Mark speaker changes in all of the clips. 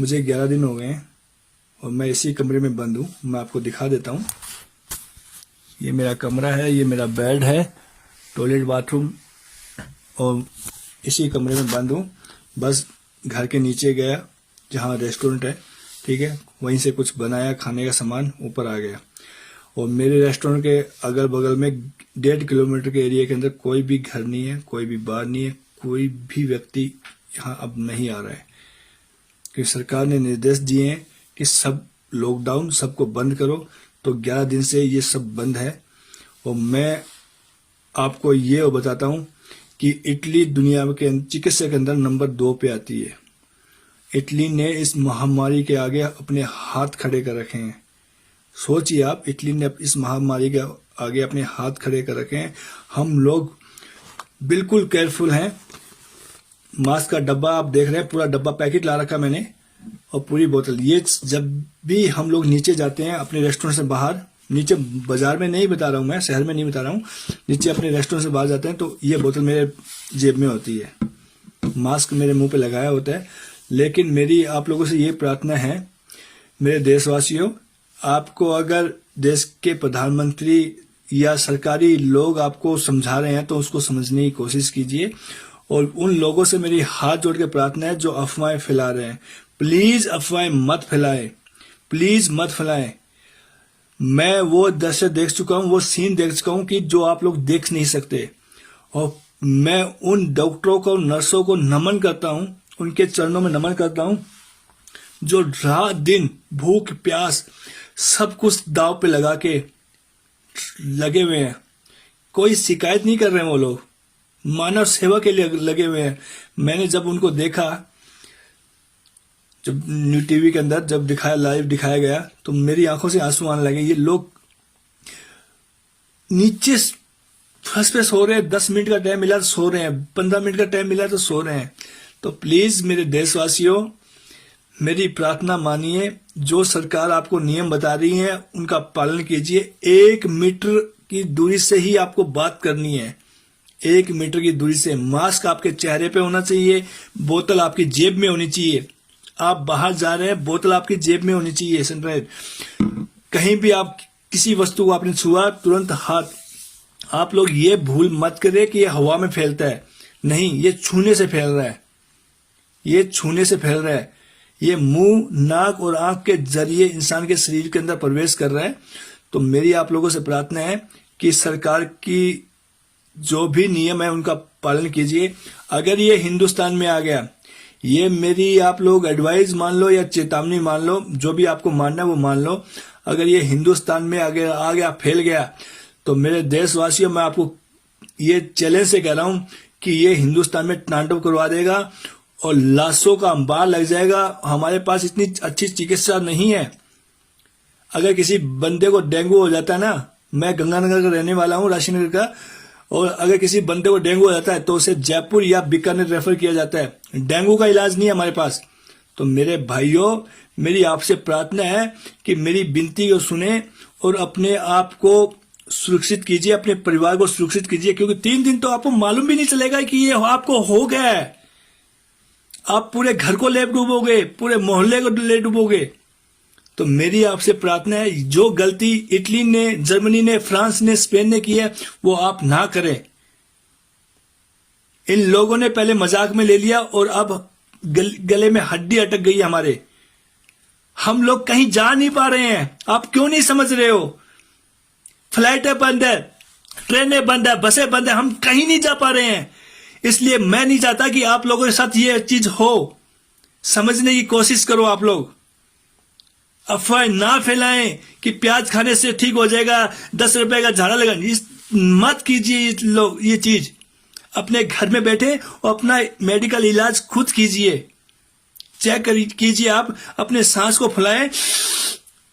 Speaker 1: मुझे 11 दिन हो गए हैं और मैं इसी कमरे में बंद हूँ। मैं आपको दिखा देता हूँ। ये मेरा कमरा है, ये मेरा बेड है, टॉयलेट बाथरूम, और इसी कमरे में बंद हूँ। बस घर के नीचे गया जहाँ रेस्टोरेंट है, ठीक है, वहीं से कुछ बनाया खाने का सामान, ऊपर आ गया। और मेरे रेस्टोरेंट के अगल बगल में 1.5 किलोमीटर के एरिया के अंदर कोई भी घर नहीं है, कोई भी बार नहीं है, कोई भी व्यक्ति यहाँ अब नहीं आ रहा है, क्योंकि सरकार ने निर्देश दिए हैं कि सब लॉकडाउन, सबको बंद करो। तो 11 दिन से ये सब बंद है। और मैं आपको ये बताता हूँ कि इटली दुनिया के चिकित्सा के अंदर नंबर 2 पे आती है। इटली ने इस महामारी के आगे अपने हाथ खड़े कर रखे हैं। सोचिए आप, इटली ने इस महामारी के आगे अपने हाथ खड़े कर रखे हैं। हम लोग बिल्कुल केयरफुल हैं। मास्क का डब्बा आप देख रहे हैं, पूरा डब्बा पैकेट ला रखा मैंने, और पूरी बोतल। ये जब भी हम लोग नीचे जाते हैं अपने रेस्टोरेंट से बाहर, नीचे बाजार में नहीं बता रहा हूं मैं, शहर में नहीं बता रहा हूं, नीचे अपने रेस्टोरेंट से बाहर जाते हैं तो ये बोतल मेरे जेब में होती है, मास्क मेरे मुंह पे लगाया होता है। लेकिन मेरी आप लोगों से ये प्रार्थना है, मेरे देशवासियों, आपको अगर देश के प्रधानमंत्री या सरकारी लोग आपको समझा रहे हैं तो उसको समझने की कोशिश कीजिए। और उन लोगों से मेरी हाथ जोड़ के प्रार्थना है जो अफवाहें फैला रहे हैं, प्लीज अफवाहें मत फैलाएं, प्लीज मत फैलाएं। मैं वो दृश्य देख चुका हूं, वो सीन देख चुका हूं कि जो आप लोग देख नहीं सकते। और मैं उन डॉक्टरों को, नर्सों को नमन करता हूं, उनके चरणों में नमन करता हूं, जो रात दिन भूख प्यास सब कुछ दाव पे लगा के लगे हुए हैं। कोई शिकायत नहीं कर रहे हैं, वो लोग मानव सेवा के लिए लगे हुए हैं। मैंने जब उनको देखा, जब न्यू टीवी के अंदर जब दिखाया, लाइव दिखाया गया, तो मेरी आंखों से आंसू आने लगे। ये लोग नीचे फर्स्ट पे सो रहे हैं, 10 मिनट का टाइम मिला तो सो रहे हैं, 15 मिनट का टाइम मिला तो सो रहे हैं। तो प्लीज मेरे देशवासियों, मेरी प्रार्थना मानिए, जो सरकार आपको नियम बता रही है उनका पालन कीजिए। 1 मीटर की दूरी से ही आपको बात करनी है, 1 मीटर की दूरी से। मास्क आपके चेहरे पे होना चाहिए, बोतल आपकी जेब में होनी चाहिए। आप बाहर जा रहे हैं, बोतल आपकी जेब में होनी चाहिए, सनराइज। कहीं भी आप किसी वस्तु को आपने छुआ, तुरंत हाथ। आप लोग ये भूल मत करें कि ये हवा में फैलता है, नहीं, ये छूने से फैल रहा है, ये छूने से फैल रहा है। ये मुंह, नाक और आंख के जरिए इंसान के शरीर के अंदर प्रवेश कर रहा है। तो मेरी आप लोगों से प्रार्थना है कि सरकार की जो भी नियम है उनका पालन कीजिए। अगर ये हिंदुस्तान में आ गया, ये मेरी आप लोग एडवाइस मान लो या चेतावनी मान लो, जो भी आपको मानना है वो मान लो। अगर ये हिंदुस्तान में आ गया, फैल गया, तो मेरे देशवासियों, मैं आपको ये चैलेंज से कह रहा हूं कि ये हिंदुस्तान में तांडव करवा देगा और लाशों का अंबार लग जाएगा। हमारे पास इतनी अच्छी चिकित्सा नहीं है। अगर किसी बंदे को डेंगू हो जाता है ना, मैं गंगानगर का रहने वाला हूं, राशीनगर का, और अगर किसी बंदे को डेंगू हो जाता है तो उसे जयपुर या बीकानेर रेफर किया जाता है। डेंगू का इलाज नहीं है हमारे पास। तो मेरे भाइयों, मेरी आपसे प्रार्थना है कि मेरी विनती को सुने और अपने आप को सुरक्षित कीजिए, अपने परिवार को सुरक्षित कीजिए, क्योंकि 3 दिन तो आपको मालूम भी नहीं चलेगा कि ये आपको हो गया है। आप पूरे घर को ले डूबोगे, पूरे मोहल्ले को ले डूबोगे। तो मेरी आपसे प्रार्थना है, जो गलती इटली ने, जर्मनी ने, फ्रांस ने, स्पेन ने की है, वो आप ना करें। इन लोगों ने पहले मजाक में ले लिया और अब गले में हड्डी अटक गई है हमारे। हम लोग कहीं जा नहीं पा रहे हैं। आप क्यों नहीं समझ रहे हो? फ्लाइटें बंद है, ट्रेनें बंद है, बसें बंद है, हम कहीं नहीं जा पा रहे हैं। इसलिए मैं नहीं चाहता कि आप लोगों के साथ ये चीज हो। समझने की कोशिश करो आप लोग। अफवाह ना फैलाएं कि प्याज खाने से ठीक हो जाएगा, 10 रुपए का झाड़ा लगा, मत कीजिए लोग ये चीज। अपने घर में बैठे और अपना मेडिकल इलाज खुद कीजिए। चेक कीजिए, आप अपने सांस को फुलाएं,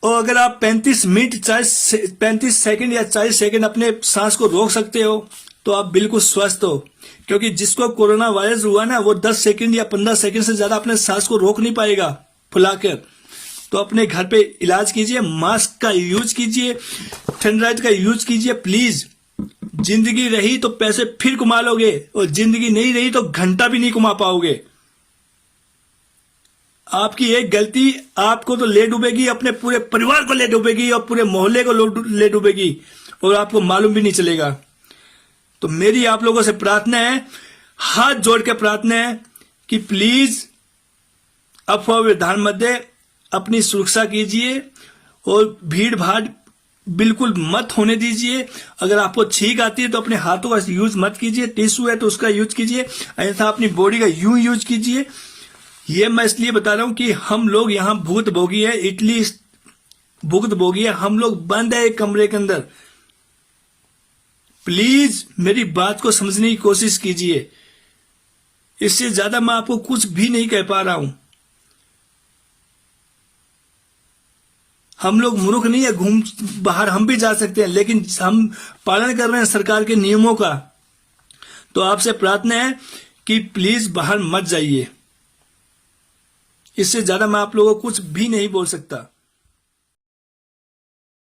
Speaker 1: और अगर आप 35 मिनट, 35 सेकंड या 40 सेकंड अपने सांस को रोक सकते हो तो आप बिल्कुल स्वस्थ हो। क्योंकि जिसको कोरोना वायरस हुआ ना, वो 10 सेकंड या 15 सेकंड से ज्यादा अपने सांस को रोक नहीं पाएगा फुलाकर। तो अपने घर पे इलाज कीजिए, मास्क का यूज कीजिए, सैनिटाइजर का यूज कीजिए प्लीज। जिंदगी रही तो पैसे फिर कमा लोगे, और जिंदगी नहीं रही तो घंटा भी नहीं कमा पाओगे। आपकी एक गलती आपको तो ले डूबेगी, अपने पूरे परिवार को ले डूबेगी और पूरे मोहल्ले को ले डूबेगी और आपको मालूम भी नहीं चलेगा। तो मेरी आप लोगों से प्रार्थना है, हाथ जोड़ के प्रार्थना है कि प्लीज अफवाह में ध्यान मत दे, अपनी सुरक्षा कीजिए और भीड़ भाड़ बिल्कुल मत होने दीजिए। अगर आपको छींक आती है तो अपने हाथों का यूज मत कीजिए, टिश्यू है तो उसका यूज कीजिए, अन्यथा अपनी बॉडी का यूं यूज कीजिए। ये मैं इसलिए बता रहा हूं कि हम लोग यहां भूत भोगी है, इटली भूत भोगी है, हम लोग बंद है एक कमरे के अंदर। प्लीज मेरी बात को समझने की कोशिश कीजिए, इससे ज्यादा मैं आपको कुछ भी नहीं कह पा रहा हूं। हम लोग मूर्ख नहीं है, घूम बाहर हम भी जा सकते हैं, लेकिन हम पालन कर रहे हैं सरकार के नियमों का। तो आपसे प्रार्थना है कि प्लीज बाहर मत जाइए, इससे ज्यादा मैं आप लोगों को कुछ भी नहीं बोल सकता।